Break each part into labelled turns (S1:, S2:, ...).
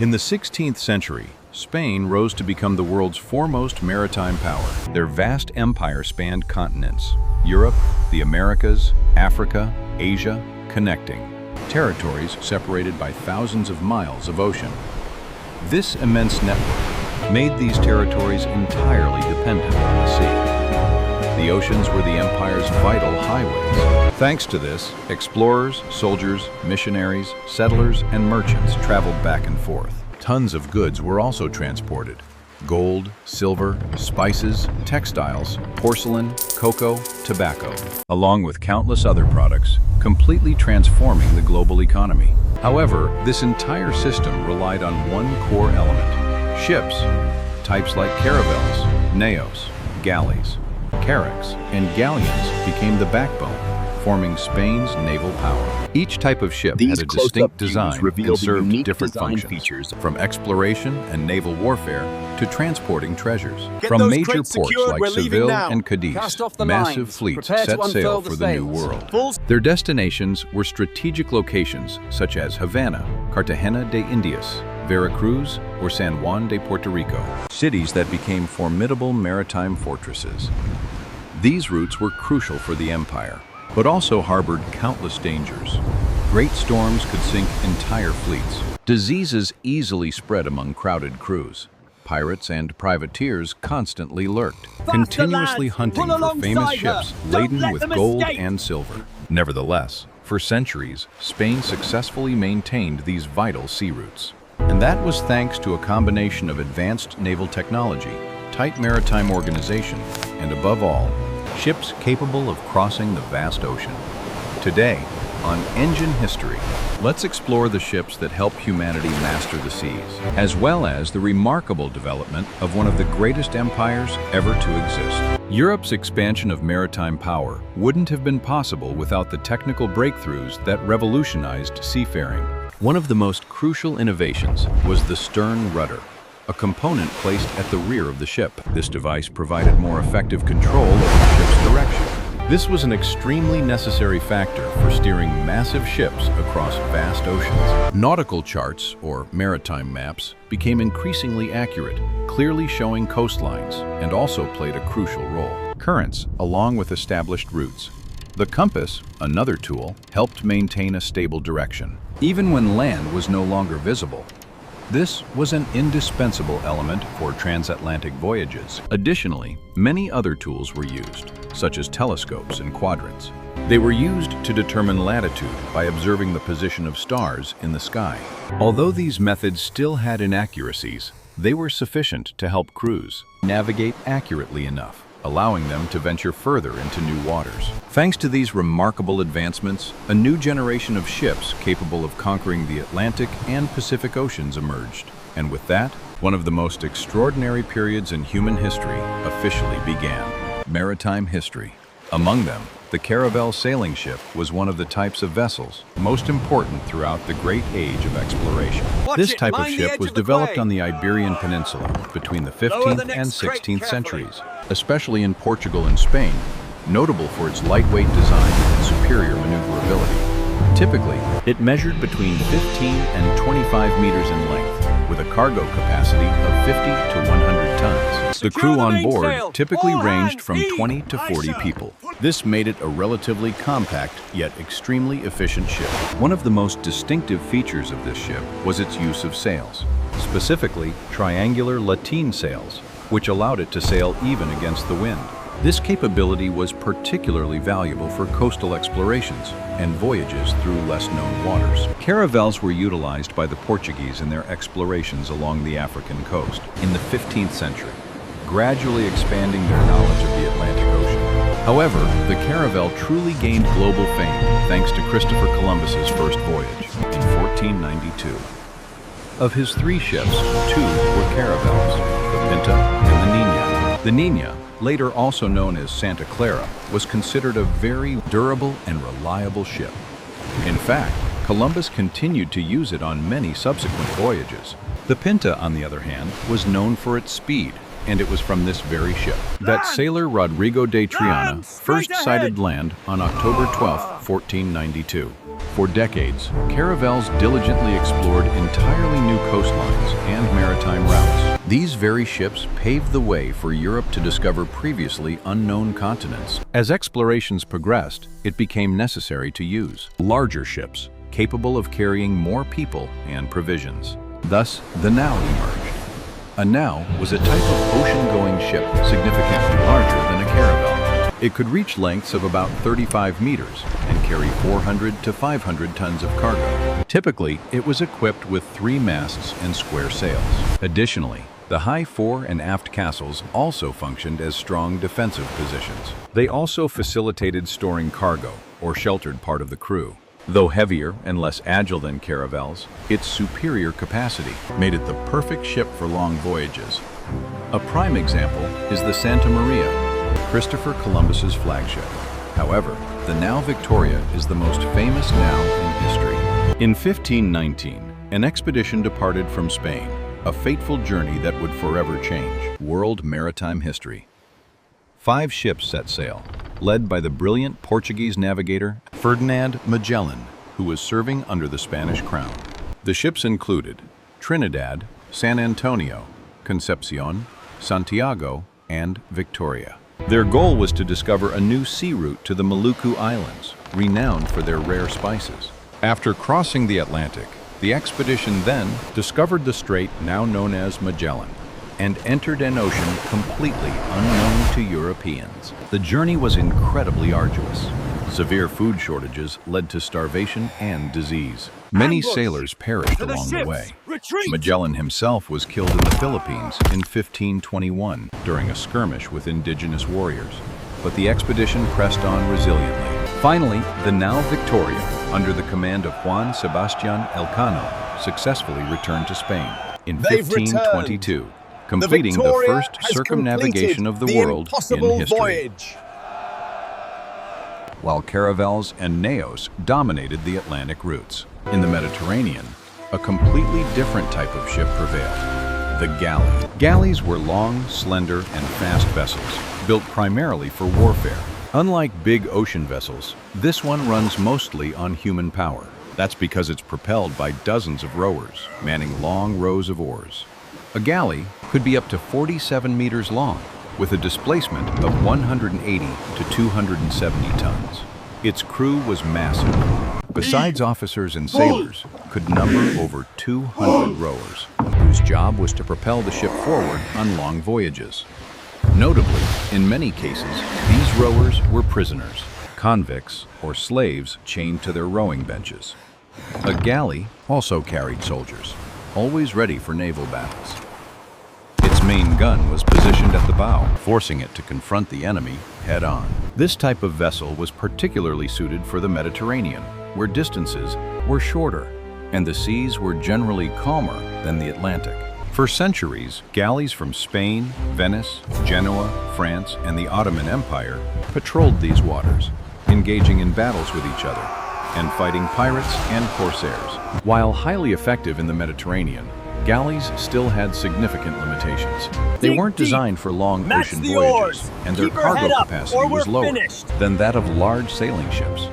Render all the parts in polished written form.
S1: In the 16th century, Spain rose to become the world's foremost maritime power. Their vast empire spanned continents: Europe, the Americas, Africa, Asia, connecting territories separated by thousands of miles of ocean. This immense network made these territories entirely dependent on the sea. The oceans were the empire's vital highways. Thanks to this, explorers, soldiers, missionaries, settlers, and merchants traveled back and forth. Tons of goods were also transported: gold, silver, spices, textiles, porcelain, cocoa, tobacco, along with countless other products, completely transforming the global economy. However, this entire system relied on one core element: ships. Types like Caravels, Naos, galleys, Carracks, and Galleons became the backbone, forming Spain's naval power. Each type of ship had a distinct design and served different functions, from exploration and naval warfare to transporting treasures. From major ports like Seville and Cadiz, massive fleets set sail for the New World. Their destinations were strategic locations such as Havana, Cartagena de Indias, Veracruz, or San Juan de Puerto Rico, cities that became formidable maritime fortresses. These routes were crucial for the empire, but also harbored countless dangers. Great storms could sink entire fleets. Diseases easily spread among crowded crews. Pirates and privateers constantly lurked, continuously hunting for famous ships laden with gold and silver. Nevertheless, for centuries, Spain successfully maintained these vital sea routes. And that was thanks to a combination of advanced naval technology, tight maritime organization, and above all, ships capable of crossing the vast ocean. Today, on Engine History, let's explore the ships that helped humanity master the seas, as well as the remarkable development of one of the greatest empires ever to exist. Europe's expansion of maritime power wouldn't have been possible without the technical breakthroughs that revolutionized seafaring. One of the most crucial innovations was the stern rudder, a component placed at the rear of the ship. This device provided more effective control of the ship's direction. This was an extremely necessary factor for steering massive ships across vast oceans. Nautical charts, or maritime maps, became increasingly accurate, clearly showing coastlines, and also played a crucial role. Currents, along with established routes. The compass, another tool, helped maintain a stable direction, even when land was no longer visible. This was an indispensable element for transatlantic voyages. Additionally, many other tools were used, such as telescopes and quadrants. They were used to determine latitude by observing the position of stars in the sky. Although these methods still had inaccuracies, they were sufficient to help crews navigate accurately enough, allowing them to venture further into new waters. Thanks to these remarkable advancements, a new generation of ships capable of conquering the Atlantic and Pacific Oceans emerged. And with that, one of the most extraordinary periods in human history officially began: maritime history. Among them, the Caravel sailing ship was one of the types of vessels most important throughout the great age of exploration. This type of ship was developed on the Iberian Peninsula between the 15th and 16th centuries, especially in Portugal and Spain, notable for its lightweight design and superior maneuverability. Typically, it measured between 15 and 25 meters in length, with a cargo capacity of 50 to 100 tons. The crew on board typically ranged from 20 to 40 people. This made it a relatively compact yet extremely efficient ship. One of the most distinctive features of this ship was its use of sails, specifically triangular lateen sails, which allowed it to sail even against the wind. This capability was particularly valuable for coastal explorations and voyages through less-known waters. Caravels were utilized by the Portuguese in their explorations along the African coast in the 15th century, gradually expanding their knowledge of the Atlantic Ocean. However, the Caravel truly gained global fame thanks to Christopher Columbus's first voyage in 1492. Of his 3 ships, 2 were Caravels, the Pinta and the Nina. The Nina, later also known as Santa Clara, was considered a very durable and reliable ship. In fact, Columbus continued to use it on many subsequent voyages. The Pinta, on the other hand, was known for its speed, and it was from this very ship that sailor Rodrigo de Triana first sighted land on October 12, 1492. For decades, Caravels diligently explored entirely new coastlines and maritime routes. These very ships paved the way for Europe to discover previously unknown continents. As explorations progressed, it became necessary to use larger ships, capable of carrying more people and provisions. Thus, the Nao emerged. A Nao was a type of ocean-going ship significantly larger than a caravel. It could reach lengths of about 35 meters and carry 400 to 500 tons of cargo. Typically, it was equipped with 3 masts and square sails. Additionally, the high fore and aft castles also functioned as strong defensive positions. They also facilitated storing cargo or sheltered part of the crew. Though heavier and less agile than caravels, its superior capacity made it the perfect ship for long voyages. A prime example is the Santa Maria, Christopher Columbus's flagship. However, the Nao Victoria is the most famous Nao in history. In 1519, an expedition departed from Spain, a fateful journey that would forever change world maritime history. 5 ships set sail, led by the brilliant Portuguese navigator Ferdinand Magellan, who was serving under the Spanish crown. The ships included Trinidad, San Antonio, Concepcion, Santiago, and Victoria. Their goal was to discover a new sea route to the Maluku Islands, renowned for their rare spices. After crossing the Atlantic, the expedition then discovered the strait now known as Magellan and entered an ocean completely unknown to Europeans. The journey was incredibly arduous. Severe food shortages led to starvation and disease. Many sailors perished along the way. Magellan himself was killed in the Philippines in 1521 during a skirmish with indigenous warriors, but the expedition pressed on resiliently. Finally, the Nao Victoria, under the command of Juan Sebastián Elcano, successfully returned to Spain in 1522, completing the first circumnavigation of the world in history. While Caravels and Naos dominated the Atlantic routes. In the Mediterranean, a completely different type of ship prevailed, the galley. Galleys were long, slender, and fast vessels, built primarily for warfare. Unlike big ocean vessels, this one runs mostly on human power. That's because it's propelled by dozens of rowers, manning long rows of oars. A galley could be up to 47 meters long, with a displacement of 180 to 270 tons. Its crew was massive. Besides officers and sailors, could number over 200 rowers, whose job was to propel the ship forward on long voyages. Notably, in many cases, these rowers were prisoners, convicts, or slaves chained to their rowing benches. A galley also carried soldiers, always ready for naval battles. Its main gun was positioned at the bow, forcing it to confront the enemy head-on. This type of vessel was particularly suited for the Mediterranean, where distances were shorter and the seas were generally calmer than the Atlantic. For centuries, galleys from Spain, Venice, Genoa, France, and the Ottoman Empire patrolled these waters, engaging in battles with each other and fighting pirates and corsairs. While highly effective in the Mediterranean, galleys still had significant limitations. They weren't designed for long ocean voyages, and their cargo capacity was lower than that of large sailing ships.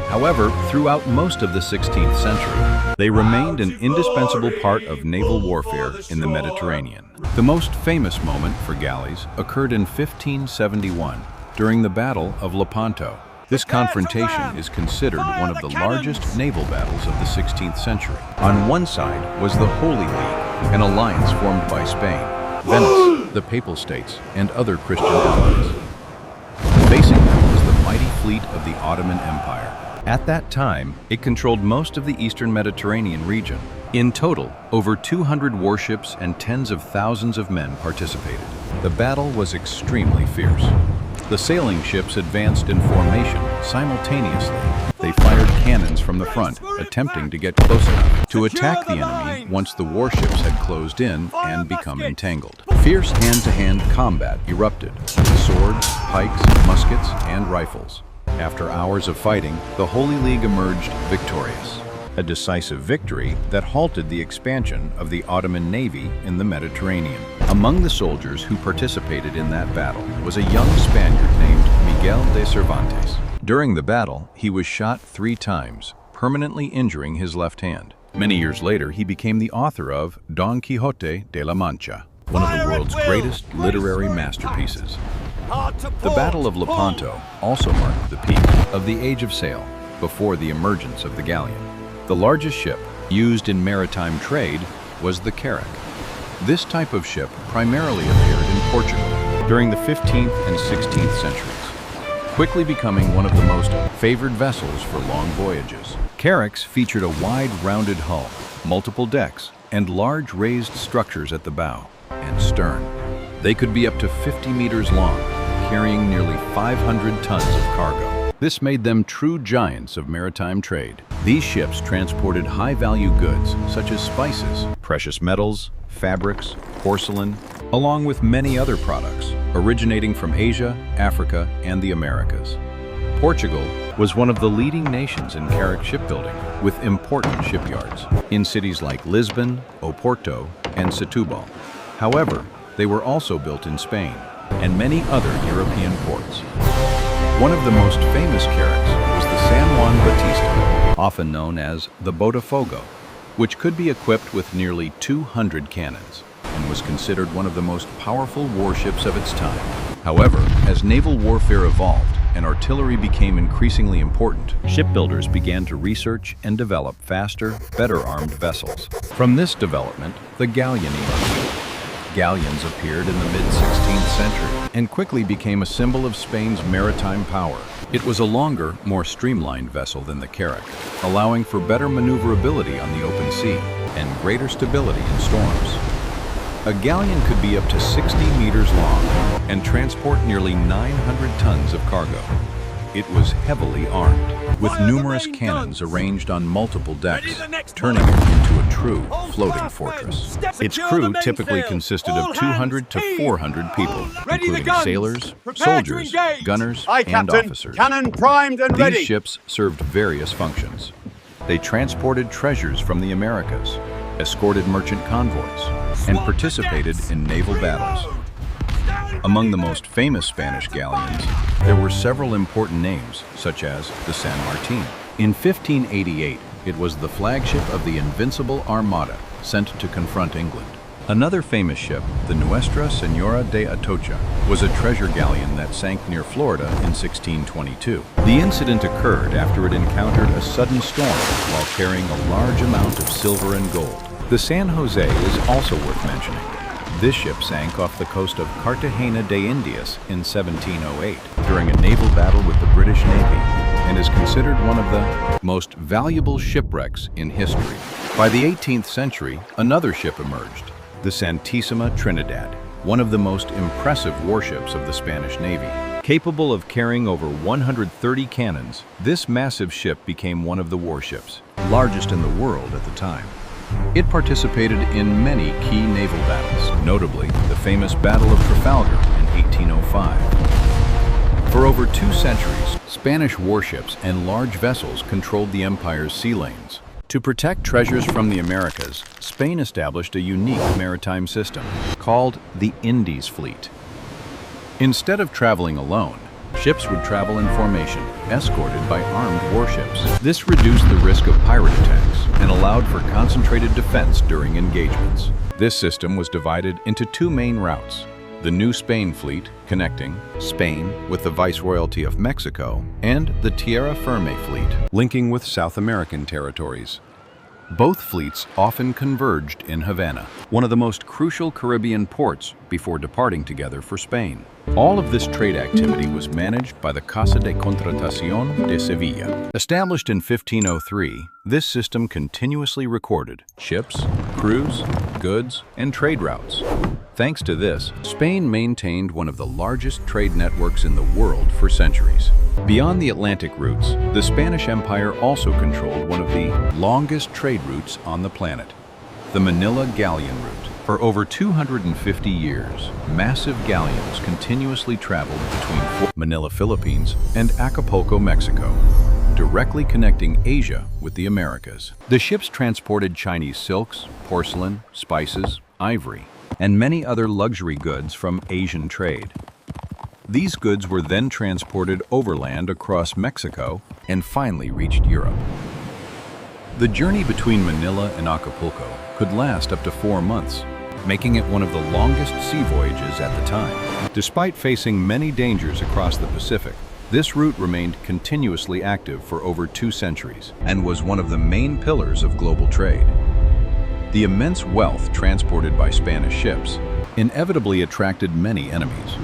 S1: However, throughout most of the 16th century, they remained an indispensable part of naval warfare in the Mediterranean. The most famous moment for galleys occurred in 1571, during the Battle of Lepanto. This confrontation is considered one of the largest naval battles of the 16th century. On one side was the Holy League, an alliance formed by Spain, Venice, the Papal States, and other Christian allies. Facing them was the mighty fleet of the Ottoman Empire. At that time, it controlled most of the eastern Mediterranean region. In total, over 200 warships and tens of thousands of men participated. The battle was extremely fierce. The sailing ships advanced in formation simultaneously. They fired cannons from the front, attempting to get close enough to attack the enemy once the warships had closed in and become entangled. Fierce hand-to-hand combat erupted with swords, pikes, muskets, and rifles. After hours of fighting, the Holy League emerged victorious. A decisive victory that halted the expansion of the Ottoman Navy in the Mediterranean. Among the soldiers who participated in that battle was a young Spaniard named Miguel de Cervantes. During the battle, he was shot 3 times, permanently injuring his left hand. Many years later, he became the author of Don Quixote de la Mancha, one of the world's greatest literary masterpieces. The Battle of Lepanto also marked the peak of the Age of Sail, before the emergence of the galleon. The largest ship used in maritime trade was the Carrack. This type of ship primarily appeared in Portugal during the 15th and 16th centuries, quickly becoming one of the most favored vessels for long voyages. Carracks featured a wide, rounded hull, multiple decks, and large raised structures at the bow and stern. They could be up to 50 meters long, carrying nearly 500 tons of cargo. This made them true giants of maritime trade. These ships transported high-value goods such as spices, precious metals, fabrics, porcelain, along with many other products originating from Asia, Africa, and the Americas. Portugal was one of the leading nations in Carrack shipbuilding, with important shipyards in cities like Lisbon, Oporto, and Setúbal. However, they were also built in Spain and many other European ports. One of the most famous Carracks was the San Juan Bautista, often known as the Botafogo, which could be equipped with nearly 200 cannons and was considered one of the most powerful warships of its time. However, as naval warfare evolved and artillery became increasingly important, shipbuilders began to research and develop faster, better-armed vessels. From this development, the galleon emerged. Galleons appeared in the mid-16th century and quickly became a symbol of Spain's maritime power. It was a longer, more streamlined vessel than the Carrack, allowing for better maneuverability on the open sea and greater stability in storms. A galleon could be up to 60 meters long and transport nearly 900 tons of cargo. It was heavily armed, with numerous cannons arranged on multiple decks, turning it into a true floating fortress. Its crew typically consisted of 200 to 400 people, including sailors, soldiers, gunners, and officers.
S2: Cannon primed and ready.
S1: These ships served various functions. They transported treasures from the Americas, escorted merchant convoys, and participated in naval battles. Among the most famous Spanish galleons, there were several important names, such as the San Martin. In 1588, it was the flagship of the Invincible Armada, sent to confront England. Another famous ship, the Nuestra Señora de Atocha, was a treasure galleon that sank near Florida in 1622. The incident occurred after it encountered a sudden storm while carrying a large amount of silver and gold. The San Jose is also worth mentioning. This ship sank off the coast of Cartagena de Indias in 1708 during a naval battle with the British Navy and is considered one of the most valuable shipwrecks in history. By the 18th century, another ship emerged, the Santísima Trinidad, one of the most impressive warships of the Spanish Navy. Capable of carrying over 130 cannons, this massive ship became one of the warships, largest in the world at the time. It participated in many key naval battles, notably the famous Battle of Trafalgar in 1805. For over 2 centuries, Spanish warships and large vessels controlled the empire's sea lanes. To protect treasures from the Americas, Spain established a unique maritime system called the Indies Fleet. Instead of traveling alone, ships would travel in formation, escorted by armed warships. This reduced the risk of pirate attacks and allowed for concentrated defense during engagements. This system was divided into 2 main routes: the New Spain Fleet, connecting Spain with the Viceroyalty of Mexico, and the Tierra Firme Fleet, linking with South American territories. Both fleets often converged in Havana, one of the most crucial Caribbean ports, before departing together for Spain. All of this trade activity was managed by the Casa de Contratación de Sevilla. Established in 1503, this system continuously recorded ships, crews, goods, and trade routes. Thanks to this, Spain maintained one of the largest trade networks in the world for centuries. Beyond the Atlantic routes, the Spanish Empire also controlled one of the longest trade routes on the planet, the Manila Galleon route. For over 250 years, massive galleons continuously traveled between Manila, Philippines, and Acapulco, Mexico, directly connecting Asia with the Americas. The ships transported Chinese silks, porcelain, spices, ivory, and many other luxury goods from Asian trade. These goods were then transported overland across Mexico and finally reached Europe. The journey between Manila and Acapulco could last up to 4 months, making it one of the longest sea voyages at the time. Despite facing many dangers across the Pacific, this route remained continuously active for over 2 centuries and was one of the main pillars of global trade. The immense wealth transported by Spanish ships inevitably attracted many enemies.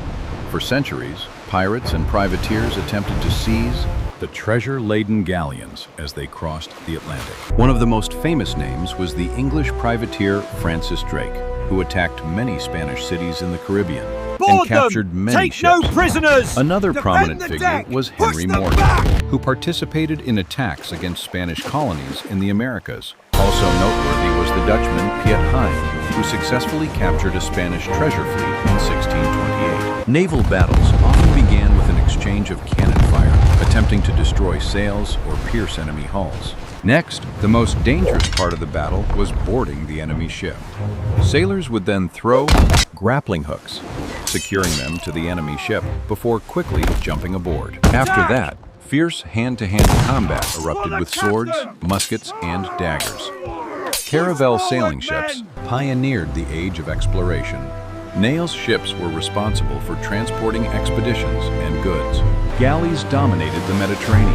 S1: For centuries, pirates and privateers attempted to seize the treasure-laden galleons as they crossed the Atlantic. One of the most famous names was the English privateer Francis Drake, who attacked many Spanish cities in the Caribbean and captured many ships.
S2: Take no prisoners!
S1: Another prominent figure was Henry Morgan, who participated in attacks against Spanish colonies in the Americas. Also noteworthy was the Dutchman Piet Hein, who successfully captured a Spanish treasure fleet in 1628. Naval battles often began with an exchange of cannon fire, attempting to destroy sails or pierce enemy hulls. Next, the most dangerous part of the battle was boarding the enemy ship. Sailors would then throw grappling hooks, securing them to the enemy ship before quickly jumping aboard. After that, fierce hand-to-hand combat erupted with swords, muskets, and daggers. Caravel sailing ships pioneered the age of exploration. Naos ships were responsible for transporting expeditions and goods. Galleys dominated the Mediterranean.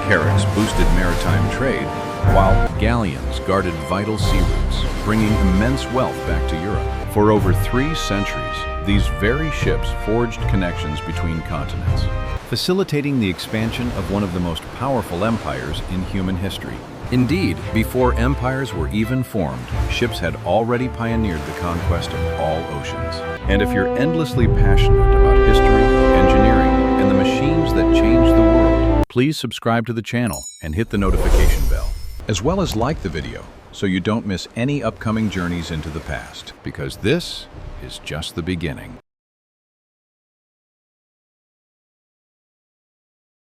S1: Carracks boosted maritime trade, while galleons guarded vital sea routes, bringing immense wealth back to Europe. For over 3 centuries, these very ships forged connections between continents, facilitating the expansion of one of the most powerful empires in human history. Indeed, before empires were even formed, ships had already pioneered the conquest of all oceans. And if you're endlessly passionate about history, engineering, and the machines that changed the world, please subscribe to the channel and hit the notification bell, as well as like the video so you don't miss any upcoming journeys into the past, because this is just the beginning.